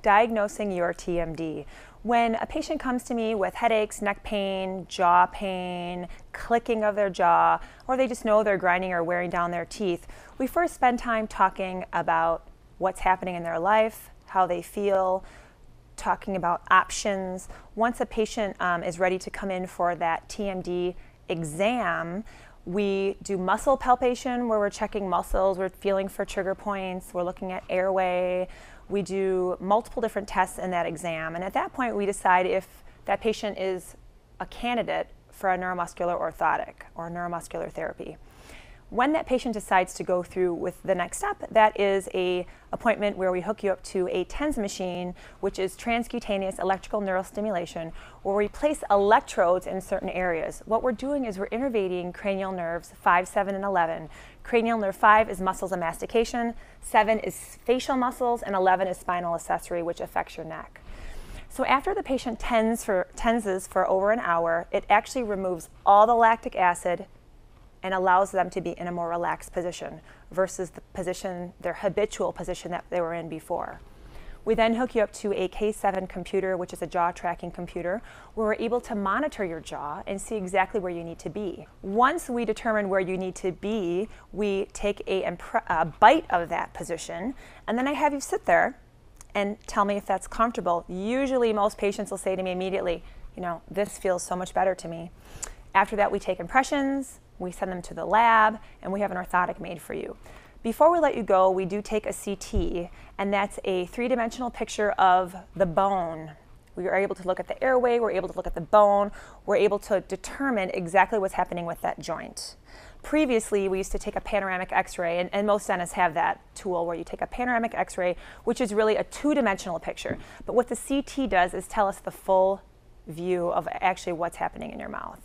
diagnosing your TMD. When a patient comes to me with headaches, neck pain, jaw pain, clicking of their jaw, or they just know they're grinding or wearing down their teeth, we first spend time talking about what's happening in their life, how they feel, talking about options. Once a patient is ready to come in for that TMD exam, we do muscle palpation where we're checking muscles, we're feeling for trigger points, we're looking at airway. We do multiple different tests in that exam, and at that point we decide if that patient is a candidate for a neuromuscular orthotic or neuromuscular therapy. When that patient decides to go through with the next step, that is an appointment where we hook you up to a TENS machine, which is transcutaneous electrical neurostimulation, where we place electrodes in certain areas. What we're doing is we're innervating cranial nerves 5, 7, and 11. Cranial nerve 5 is muscles of mastication, 7 is facial muscles, and 11 is spinal accessory, which affects your neck. So after the patient tenses for over an hour, it actually removes all the lactic acid and allows them to be in a more relaxed position versus the position, their habitual position that they were in before. We then hook you up to a K7 computer, which is a jaw tracking computer, where we're able to monitor your jaw and see exactly where you need to be. Once we determine where you need to be, we take a bite of that position, and then I have you sit there and tell me if that's comfortable. Usually most patients will say to me immediately, you know, this feels so much better to me. After that, we take impressions, we send them to the lab, and we have an orthotic made for you. Before we let you go, we do take a CT, and that's a three-dimensional picture of the bone. We are able to look at the airway, we're able to look at the bone, we're able to determine exactly what's happening with that joint. Previously, we used to take a panoramic x-ray, and most dentists have that tool where you take a panoramic x-ray, which is really a two-dimensional picture. But what the CT does is tell us the full view of actually what's happening in your mouth.